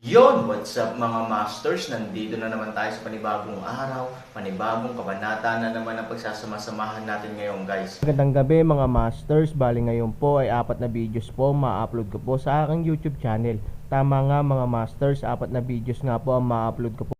Yon, what's up mga masters? Nandito na naman tayo sa panibagong araw, panibagong kabanata na naman ang pagsasama-samahan natin ngayon guys. Magandang gabi mga masters, bali ngayon po ay 4 na videos po ma-upload ko po sa aking YouTube channel. Tama nga mga masters, 4 na videos nga po ang ma-upload ko po.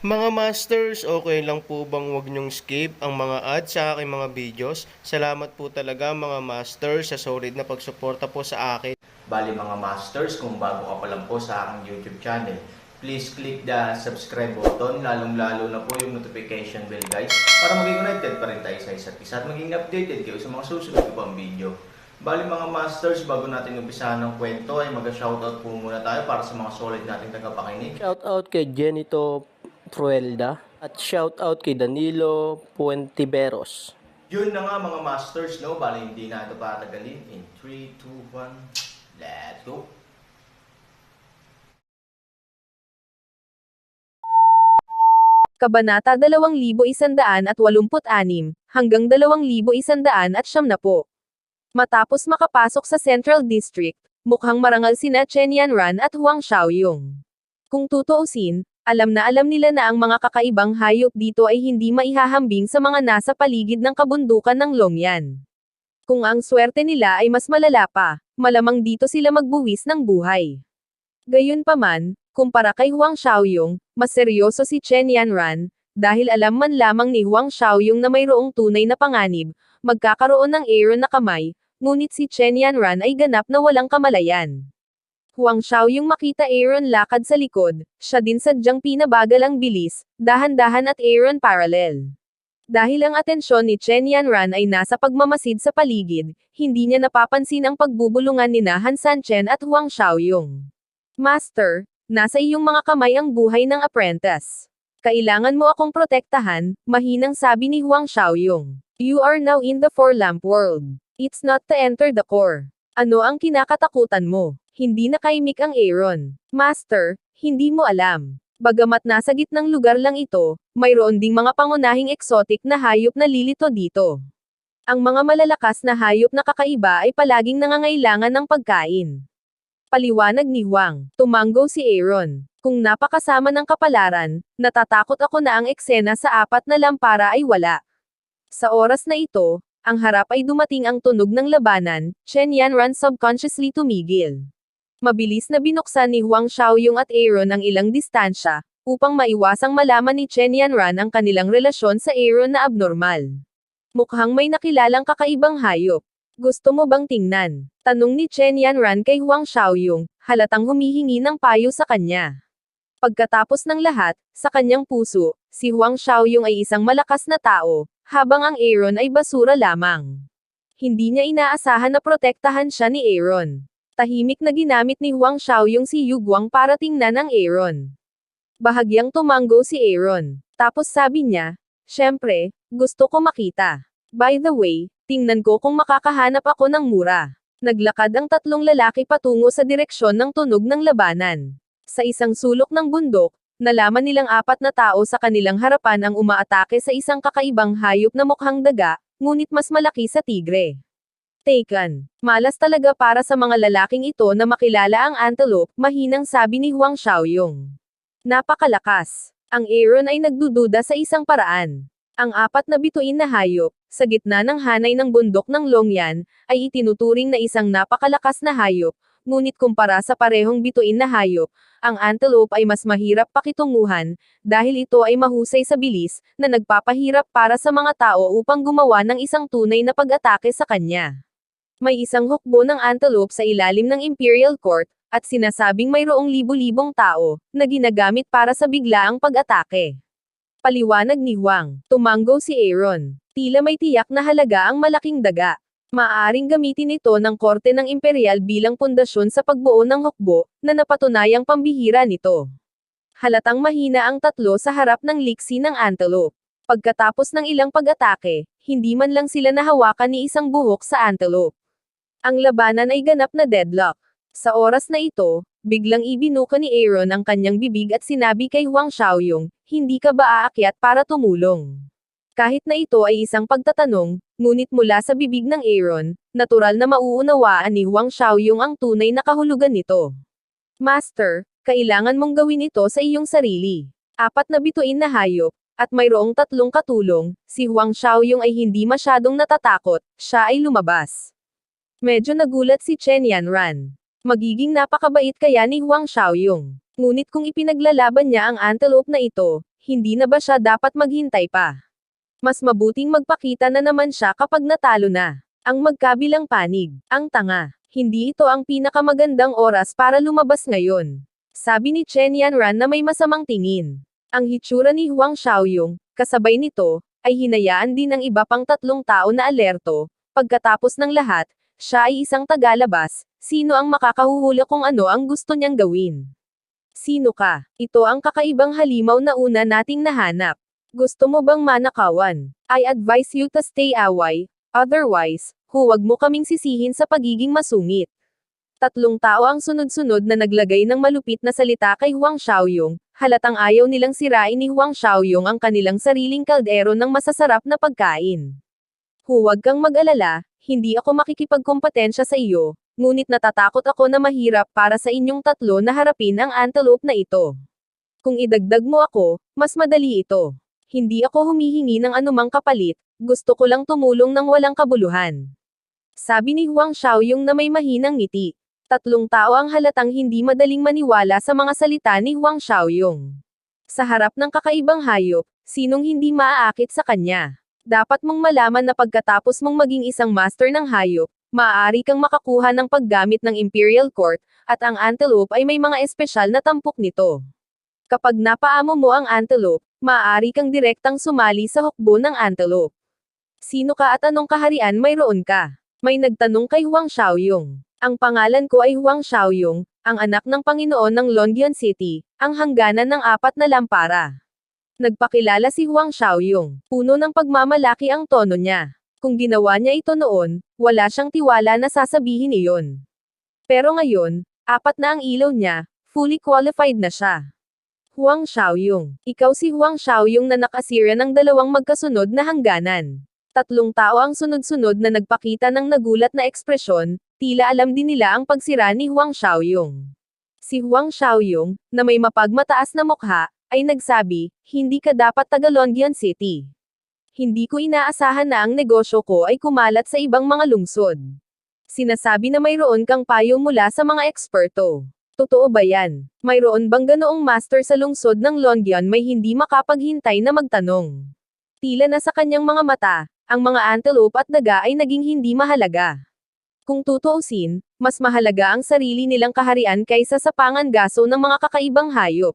Mga masters, okay lang po bang wag nyong skip ang mga ads sa aking mga videos? Salamat po talaga mga masters sa solid na pagsuporta po sa akin. Bali mga masters, kung bago ka pa lang po sa aking YouTube channel, please click the subscribe button, lalong-lalo na po yung notification bell guys, para maging connected pa rin tayo sa isa't isa at maging updated kayo sa mga susunod ko pang video. Bali mga masters, bago natin umpisahan ng kwento ay mag-shoutout po muna tayo para sa mga solid nating tagapakinig. Shoutout kay Jenito Fruelda at shoutout kay Danilo Puentiveros. Yun na nga mga masters, no? Bali hindi na ito patagalin. In 3, 2, 1, let's go! Kabanata 2186 hanggang 2170. Matapos makapasok sa Central District, mukhang marangal sina Chen Yanran at Huang Xiaoyong. Kung tutuusin, alam na alam nila na ang mga kakaibang hayop dito ay hindi maihahambing sa mga nasa paligid ng kabundukan ng Longyan. Kung ang swerte nila ay mas malala pa, malamang dito sila magbuwis ng buhay. Gayunpaman, kumpara kay Huang Xiaoyong, mas seryoso si Chen Yanran, dahil alam man lamang ni Huang Xiaoyong na mayroong tunay na panganib, magkakaroon ng Aaron na kamay, ngunit si Chen Yanran ay ganap na walang kamalayan. Huang Xiaoyong makita Aaron lakad sa likod, siya din sadyang pinabagal ang bilis, dahan-dahan at Aaron parallel. Dahil ang atensyon ni Chen Yanran ay nasa pagmamasid sa paligid, hindi niya napapansin ang pagbubulungan ni Han Sanchen at Huang Xiaoyong. Master, nasa iyong mga kamay ang buhay ng apprentice. Kailangan mo akong protektahan, mahinang sabi ni Huang Xiaoyong. You are now in the four-lamp world. It's not to enter the core. Ano ang kinakatakutan mo? Hindi nakaimik ang Aaron. Master, hindi mo alam. Bagamat nasa gitnang lugar lang ito, mayroon ding mga pangunahing exotic na hayop na lilito dito. Ang mga malalakas na hayop na kakaiba ay palaging nangangailangan ng pagkain. Paliwanag ni Huang. Tumanggo si Aaron. Kung napakasama ng kapalaran, natatakot ako na ang eksena sa 4 na lampara ay wala. Sa oras na ito, ang harap ay dumating ang tunog ng labanan, Chen Yanran subconsciously tumigil. Mabilis na binuksan ni Huang Xiaoyong at Aaron ang ilang distansya, upang maiwasang malaman ni Chen Yanran ang kanilang relasyon sa Aaron na abnormal. Mukhang may nakilalang kakaibang hayop. Gusto mo bang tingnan? Tanong ni Chen Yanran kay Huang Xiaoyong, halatang humihingi ng payo sa kanya. Pagkatapos ng lahat, sa kanyang puso, si Huang Xiaoyong ay isang malakas na tao, habang ang Aaron ay basura lamang. Hindi niya inaasahan na protektahan siya ni Aaron. Tahimik na ginamit ni Huang Xiaoyong si Yu Guang para tingnan ang Aaron. Bahagyang tumanggo si Aaron. Tapos sabi niya, syempre, gusto ko makita. By the way, tingnan ko kung makakahanap ako ng mura. Naglakad ang 3 lalaki patungo sa direksyon ng tunog ng labanan. Sa isang sulok ng bundok, nalaman nilang 4 na tao sa kanilang harapan ang umaatake sa isang kakaibang hayop na mukhang daga, ngunit mas malaki sa tigre. Taken. Malas talaga para sa mga lalaking ito na makilala ang antelope, mahinang sabi ni Huang Xiaoyong. Napakalakas. Ang Aaron ay nagdududa sa isang paraan. Ang 4 na bituin na hayop, sa gitna ng hanay ng bundok ng Longyan, ay itinuturing na isang napakalakas na hayop, ngunit kumpara sa parehong bituin na hayop, ang antelope ay mas mahirap pakitunguhan, dahil ito ay mahusay sa bilis, na nagpapahirap para sa mga tao upang gumawa ng isang tunay na pag-atake sa kanya. May isang hukbo ng antelope sa ilalim ng Imperial Court, at sinasabing mayroong libu-libong tao, na ginagamit para sa biglaang pag-atake. Paliwanag ni Huang. Tumanggo si Aaron. Tila may tiyak na halaga ang malaking daga. Maaaring gamitin ito ng korte ng imperial bilang pundasyon sa pagbuo ng hukbo, na napatunayang pambihira nito. Halatang mahina ang 3 sa harap ng liksi ng antelope. Pagkatapos ng ilang pag-atake, hindi man lang sila nahawakan ni isang buhok sa antelope. Ang labanan ay ganap na deadlock. Sa oras na ito, biglang ibinuka ni Aaron ang kanyang bibig at sinabi kay Huang Xiaoyong, hindi ka ba aakyat para tumulong? Kahit na ito ay isang pagtatanong, ngunit mula sa bibig ng Aaron, natural na mauunawaan ni Huang Xiaoyong ang tunay na kahulugan nito. Master, kailangan mong gawin ito sa iyong sarili. 4 na bituin na hayop, at mayroong 3 katulong, si Huang Xiaoyong ay hindi masyadong natatakot, siya ay lumabas. Medyo nagulat si Chen Yanran. Magiging napakabait kaya ni Huang Xiaoyong. Ngunit kung ipinaglalaban niya ang antelope na ito, hindi na ba siya dapat maghintay pa? Mas mabuting magpakita na naman siya kapag natalo na. Ang magkabilang panig, ang tanga. Hindi ito ang pinakamagandang oras para lumabas ngayon. Sabi ni Chen Yanran na may masamang tingin. Ang hitsura ni Huang Xiaoyong, kasabay nito, ay hinayaan din ng iba pang 3 tao na alerto. Pagkatapos ng lahat, siya ay isang tagalabas, sino ang makakahuhula kung ano ang gusto niyang gawin? Sino ka? Ito ang kakaibang halimaw na una nating nahanap. Gusto mo bang manakawan? I advise you to stay away, otherwise, huwag mo kaming sisihin sa pagiging masungit. 3 tao ang sunod-sunod na naglagay ng malupit na salita kay Huang Xiaoyong, halatang ayaw nilang sirain ni Huang Xiaoyong ang kanilang sariling kaldero ng masasarap na pagkain. Huwag kang mag-alala, hindi ako makikipagkompetensya sa iyo, ngunit natatakot ako na mahirap para sa inyong 3 na harapin ang antelope na ito. Kung idagdag mo ako, mas madali ito. Hindi ako humihingi ng anumang kapalit, gusto ko lang tumulong ng walang kabuluhan. Sabi ni Huang Xiaoyong na may mahinang ngiti. 3 tao ang halatang hindi madaling maniwala sa mga salita ni Huang Xiaoyong. Sa harap ng kakaibang hayop, sinong hindi maaakit sa kanya? Dapat mong malaman na pagkatapos mong maging isang master ng hayop, maaari kang makakuha ng paggamit ng Imperial Court, at ang antelope ay may mga espesyal na tampok nito. Kapag napaamo mo ang antelope, maaari kang direktang sumali sa hukbo ng antelope. Sino ka at anong kaharian mayroon ka? May nagtanong kay Huang Xiaoyong. Ang pangalan ko ay Huang Xiaoyong, ang anak ng Panginoon ng Longyan City, ang hangganan ng 4 na lampara. Nagpakilala si Huang Xiaoyong. Puno ng pagmamalaki ang tono niya. Kung ginawa niya ito noon, wala siyang tiwala na sasabihin iyon. Pero ngayon, 4 na ang ilaw niya, fully qualified na siya. Huang Xiaoyong. Ikaw si Huang Xiaoyong na nakasira ng 2 magkasunod na hangganan. 3 tao ang sunod-sunod na nagpakita ng nagulat na ekspresyon, tila alam din nila ang pagsira ni Huang Xiaoyong. Si Huang Xiaoyong, na may mapagmataas na mukha, ay nagsabi, hindi ka dapat taga Longyan City. Hindi ko inaasahan na ang negosyo ko ay kumalat sa ibang mga lungsod. Sinasabi na mayroon kang payo mula sa mga eksperto. Totoo ba yan? Mayroon bang ganoong master sa lungsod ng Longyan may hindi makapaghintay na magtanong? Tila na sa kanyang mga mata, ang mga antelope at daga ay naging hindi mahalaga. Kung tutuusin, mas mahalaga ang sarili nilang kaharian kaysa sa pangangaso ng mga kakaibang hayop.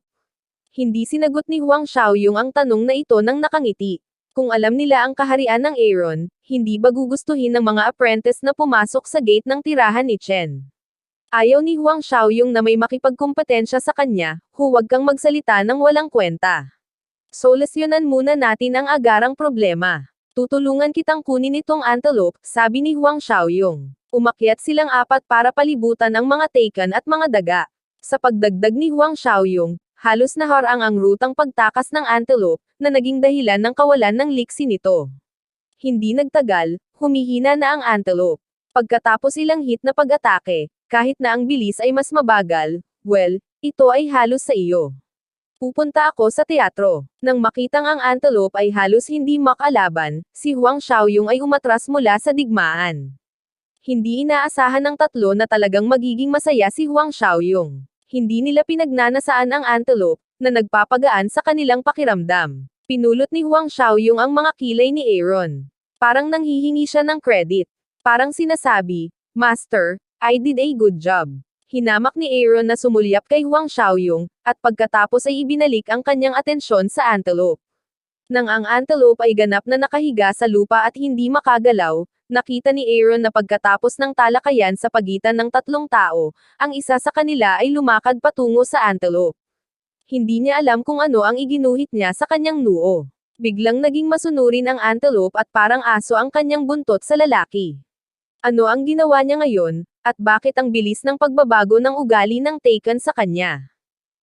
Hindi sinagot ni Huang Xiaoyong ang tanong na ito nang nakangiti. Kung alam nila ang kaharian ng Aaron, hindi ba gugustuhin ng mga apprentice na pumasok sa gate ng tirahan ni Chen? Ayaw ni Huang Xiaoyong na may makipagkompetensya sa kanya, huwag kang magsalita ng walang kwenta. Solusyonan muna natin ang agarang problema. Tutulungan kitang kunin itong antelope, sabi ni Huang Xiaoyong. Umakyat silang 4 para palibutan ang mga taken at mga daga. Sa pagdagdag ni Huang Xiaoyong, halos naharang ang rutang pagtakas ng antelope, na naging dahilan ng kawalan ng liksi nito. Hindi nagtagal, humihina na ang antelope. Pagkatapos ilang hit na pag-atake, kahit na ang bilis ay mas mabagal, well, ito ay halos sa iyo. Pupunta ako sa teatro. Nang makitang ang antelope ay halos hindi makalaban, si Huang Xiaoyong ay umatras mula sa digmaan. Hindi inaasahan ng 3 na talagang magiging masaya si Huang Xiaoyong. Hindi nila pinagnanasaan ang antelope, na nagpapagaan sa kanilang pakiramdam. Pinulot ni Huang Xiaoyong ang mga kilay ni Aaron. Parang nanghihingi siya ng credit. Parang sinasabi, Master, I did a good job. Hinamak ni Aaron na sumulyap kay Huang Xiaoyong, at pagkatapos ay ibinalik ang kanyang atensyon sa antelope. Nang ang antelope ay ganap na nakahiga sa lupa at hindi makagalaw, nakita ni Aaron na pagkatapos ng talakayan sa pagitan ng 3 tao, ang isa sa kanila ay lumakad patungo sa antelope. Hindi niya alam kung ano ang iginuhit niya sa kanyang noo. Biglang naging masunurin ang antelope at parang aso ang kanyang buntot sa lalaki. Ano ang ginawa niya ngayon, at bakit ang bilis ng pagbabago ng ugali ng taken sa kanya?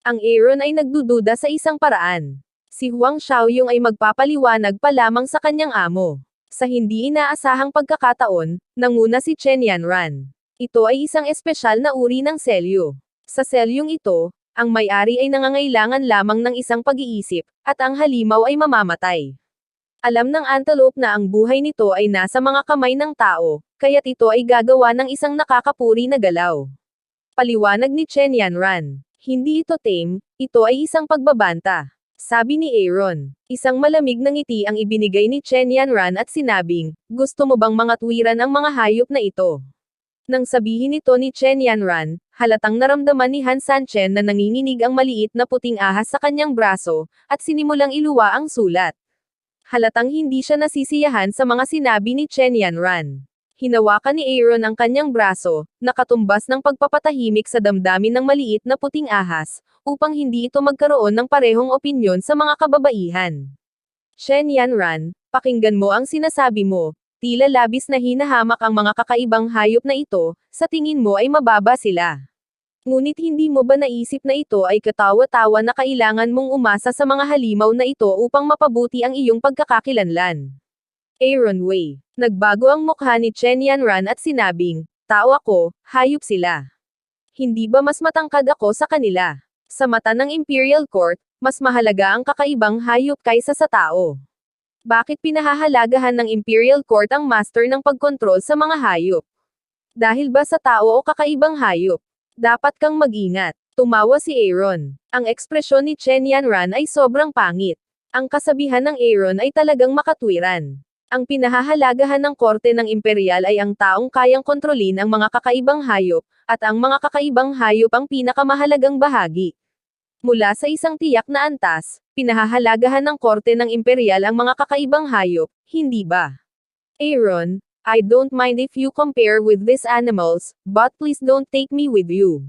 Ang Aaron ay nagdududa sa isang paraan. Si Huang Xiaoyong ay magpapaliwanag pa lamang sa kanyang amo. Sa hindi inaasahang pagkakataon, nanguna si Chen Yanran. Ito ay isang espesyal na uri ng selyo. Sa selyong ito, ang may-ari ay nangangailangan lamang ng isang pag-iisip, at ang halimaw ay mamamatay. Alam ng antelope na ang buhay nito ay nasa mga kamay ng tao, kaya't ito ay gagawa ng isang nakakapuri na galaw. Paliwanag ni Chen Yanran. Hindi ito tame, ito ay isang pagbabanta. Sabi ni Aaron. Isang malamig na ngiti ang ibinigay ni Chen Yanran at sinabing, gusto mo bang mangatwiran ang mga hayop na ito? Nang sabihin ito ni Chen Yanran, halatang naramdaman ni Han Sanchen na nanginginig ang maliit na puting ahas sa kanyang braso, at sinimulang iluwa ang sulat. Halatang hindi siya nasisiyahan sa mga sinabi ni Chen Yanran. Hinawakan ni Aaron ang kanyang braso, nakatumbas ng pagpapatahimik sa damdamin ng maliit na puting ahas, upang hindi ito magkaroon ng parehong opinyon sa mga kababaihan. Chen Yanran, pakinggan mo ang sinasabi mo. Tila labis na hinahamak ang mga kakaibang hayop na ito, sa tingin mo ay mababa sila. Ngunit hindi mo ba naisip na ito ay katawa-tawa na kailangan mong umasa sa mga halimaw na ito upang mapabuti ang iyong pagkakakilanlan? Aaron Wei. Nagbago ang mukha ni Chen Yanran at sinabing, tao ako, hayop sila. Hindi ba mas matangkad ako sa kanila? Sa mata ng Imperial Court, mas mahalaga ang kakaibang hayop kaysa sa tao. Bakit pinahahalagahan ng Imperial Court ang master ng pagkontrol sa mga hayop? Dahil ba sa tao o kakaibang hayop? Dapat kang mag-ingat. Tumawa si Aaron. Ang ekspresyon ni Chen Yanran ay sobrang pangit. Ang kasabihan ng Aaron ay talagang makatwiran. Ang pinahahalagahan ng korte ng imperial ay ang taong kayang kontrolin ang mga kakaibang hayop, at ang mga kakaibang hayop ang pinakamahalagang bahagi. Mula sa isang tiyak na antas, pinahahalagahan ng korte ng imperial ang mga kakaibang hayop, hindi ba? Aaron, I don't mind if you compare with these animals, but please don't take me with you.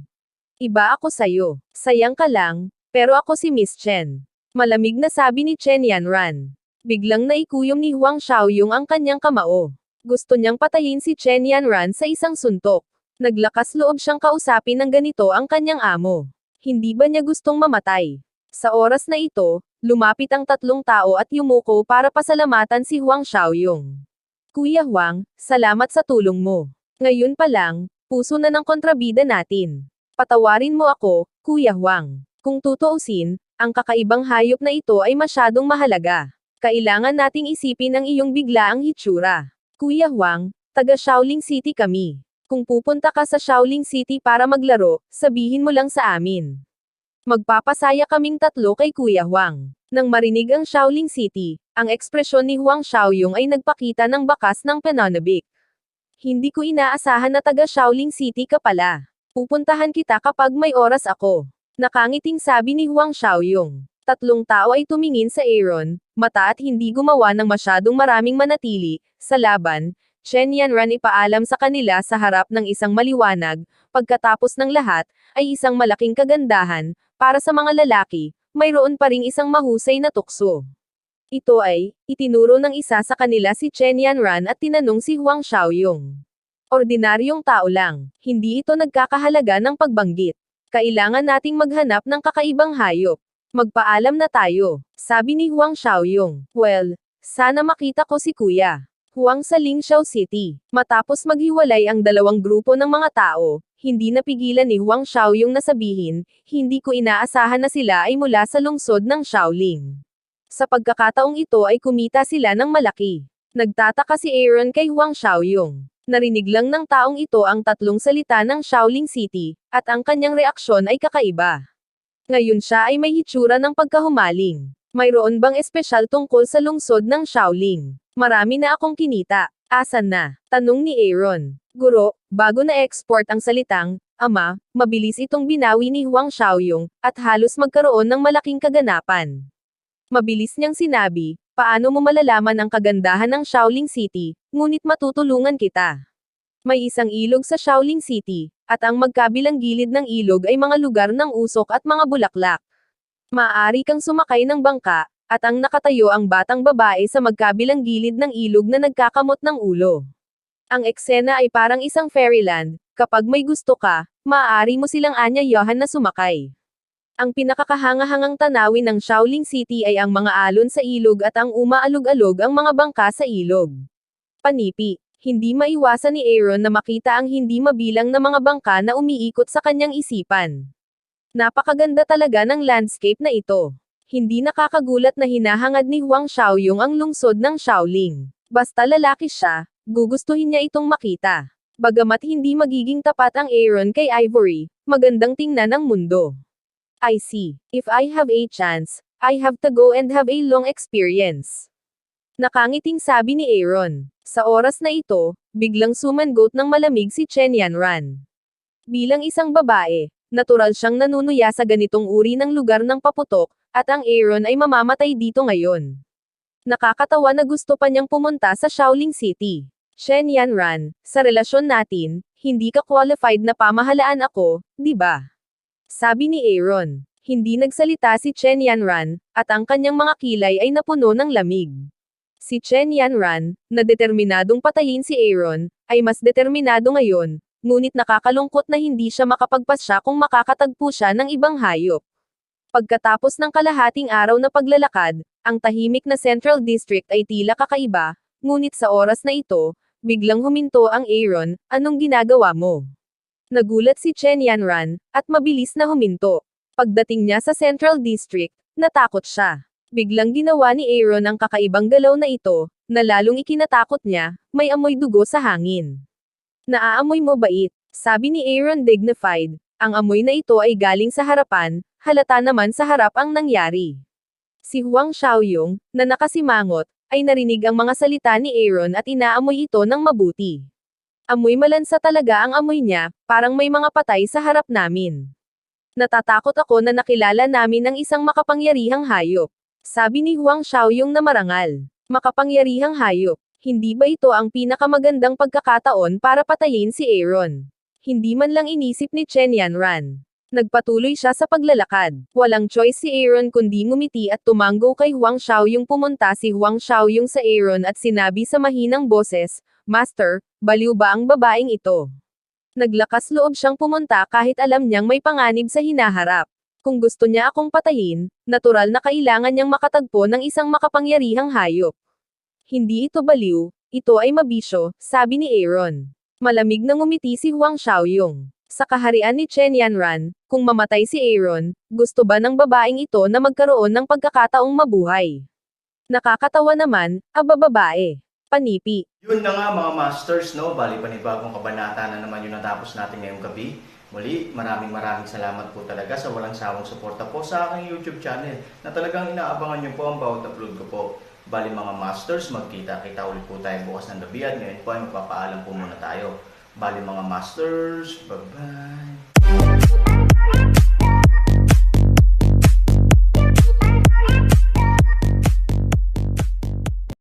Iba ako sayo. Sayang ka lang, pero ako si Miss Chen. Malamig na sabi ni Chen Yanran. Biglang naikuyom ni Huang Xiaoyong ang kanyang kamao. Gusto niyang patayin si Chen Yanran sa isang suntok. Naglakas loob siyang kausapin ng ganito ang kanyang amo. Hindi ba niya gustong mamatay? Sa oras na ito, lumapit ang tatlong tao at yumuko para pasalamatan si Huang Xiaoyong. Kuya Huang, salamat sa tulong mo. Ngayon pa lang, puso na ng kontrabida natin. Patawarin mo ako, Kuya Huang. Kung tutuusin, ang kakaibang hayop na ito ay masyadong mahalaga. Kailangan nating isipin ang iyong biglaang hitsura. Kuya Huang, taga Shaolin City kami. Kung pupunta ka sa Shaolin City para maglaro, sabihin mo lang sa amin. Magpapasaya kaming tatlo kay Kuya Huang. Nang marinig ang Shaolin City, ang ekspresyon ni Huang Xiaoyong ay nagpakita ng bakas ng pananabik. Hindi ko inaasahan na taga Shaolin City ka pala. Pupuntahan kita kapag may oras ako. Nakangiting sabi ni Huang Xiaoyong. Tatlong tao ay tumingin sa Aaron, mata at hindi gumawa ng masyadong maraming manatili, sa laban. Chen Yanran ipaalam sa kanila sa harap ng isang maliwanag, pagkatapos ng lahat, ay isang malaking kagandahan, para sa mga lalaki, mayroon pa ring isang mahusay na tukso. Ito ay, itinuro ng isa sa kanila si Chen Yanran at tinanong si Huang Xiaoyong. Ordinaryong tao lang, hindi ito nagkakahalaga ng pagbanggit. Kailangan nating maghanap ng kakaibang hayop. Magpaalam na tayo, sabi ni Huang Xiaoyong. Well, sana makita ko si Kuya Huang sa Lingxiao City. Matapos maghiwalay ang dalawang grupo ng mga tao, hindi napigilan ni Huang Xiaoyong na sabihin, hindi ko inaasahan na sila ay mula sa lungsod ng Shaolin. Sa pagkakataong ito ay kumita sila ng malaki. Nagtataka si Aaron kay Huang Xiaoyong. Narinig lang ng taong ito ang tatlong salita ng Shaolin City, at ang kanyang reaksyon ay kakaiba. Ngayon siya ay may hitsura ng pagkahumaling. Mayroon bang espesyal tungkol sa lungsod ng Shaolin? Marami na akong kinita. Asan na? Tanong ni Aaron. Guro, bago na-export ang salitang, ama, mabilis itong binawi ni Huang Xiaoyong, at halos magkaroon ng malaking kaganapan. Mabilis niyang sinabi, paano mo malalaman ang kagandahan ng Shaolin City, ngunit matutulungan kita. May isang ilog sa Shaolin City, at ang magkabilang gilid ng ilog ay mga lugar ng usok at mga bulaklak. Maaari kang sumakay ng bangka, at ang nakatayo ang batang babae sa magkabilang gilid ng ilog na nagkakamot ng ulo. Ang eksena ay parang isang fairyland, kapag may gusto ka, maaari mo silang anyayahan na sumakay. Ang pinakakahangahangang tanawin ng Shaolin City ay ang mga alon sa ilog at ang umaalog-alog ang mga bangka sa ilog. Panipi. Hindi maiwasan ni Aaron na makita ang hindi mabilang na mga bangka na umiikot sa kanyang isipan. Napakaganda talaga ng landscape na ito. Hindi nakakagulat na hinahangad ni Huang Xiaoyong ang lungsod ng Shaolin. Basta lalaki siya, gugustuhin niya itong makita. Bagamat hindi magiging tapat ang Aaron kay Ivory, magandang tingnan ang mundo. I see. If I have a chance, I have to go and have a long experience. Nakangiting sabi ni Aaron. Sa oras na ito, biglang sumangot ng malamig si Chen Yanran. Bilang isang babae, natural siyang nanunuya sa ganitong uri ng lugar ng paputok, at ang Aaron ay mamamatay dito ngayon. Nakakatawa na gusto pa niyang pumunta sa Shaolin City. Chen Yanran, sa relasyon natin, hindi ka qualified na pamahalaan ako, di ba? Sabi ni Aaron. Hindi nagsalita si Chen Yanran, at ang kanyang mga kilay ay napuno ng lamig. Si Chen Yanran, na determinadong patayin si Aaron, ay mas determinado ngayon, ngunit nakakalungkot na hindi siya makapagpasya kung makakatagpo siya ng ibang hayop. Pagkatapos ng kalahating araw na paglalakad, ang tahimik na Central District ay tila kakaiba, ngunit sa oras na ito, biglang huminto ang Aaron, anong ginagawa mo? Nagulat si Chen Yanran, at mabilis na huminto. Pagdating niya sa Central District, natakot siya. Biglang ginawa ni Aaron ang kakaibang galaw na ito, na lalong ikinatakot niya, may amoy dugo sa hangin. Naaamoy mo bait? Sabi ni Aaron dignified. Ang amoy na ito ay galing sa harapan, halata naman sa harap ang nangyari. Si Huang Xiaoyong, na nakasimangot, ay narinig ang mga salita ni Aaron at inaamoy ito ng mabuti. Amoy malansa talaga ang amoy niya, parang may mga patay sa harap namin. Natatakot ako na nakilala namin ang isang makapangyarihang hayop. Sabi ni Huang Xiaoyong na marangal. Makapangyarihang hayop. Hindi ba ito ang pinakamagandang pagkakataon para patayin si Aaron? Hindi man lang inisip ni Chen Yanran. Nagpatuloy siya sa paglalakad. Walang choice si Aaron kundi ngumiti at tumango kay Huang Xiaoyong. Pumunta si Huang Xiaoyong sa Aaron at sinabi sa mahinang boses, Master, baliw ba ang babaeng ito? Naglakas loob siyang pumunta kahit alam niyang may panganib sa hinaharap. Kung gusto niya akong patayin, natural na kailangan niyang makatagpo ng isang makapangyarihang hayop. Hindi ito baliw, ito ay mabisyo, sabi ni Aaron. Malamig na ngumiti si Huang Xiaoyong. Sa kaharian ni Chen Yanran, kung mamatay si Aaron, gusto ba ng babaeng ito na magkaroon ng pagkakataong mabuhay? Nakakatawa naman, babae. Panipi. Yun na nga mga masters, no? Bali panibagong kabanata na naman yung natapos natin ngayong gabi. Muli, maraming salamat po talaga sa walang sawang suporta po sa aking YouTube channel na talagang inaabangan nyo po ang bawat upload ko po. Bali mga masters, magkita-kita ulit po tayo bukas ng gabi at ngayon po ay magpapaalam po muna tayo. Bali mga masters, bye-bye!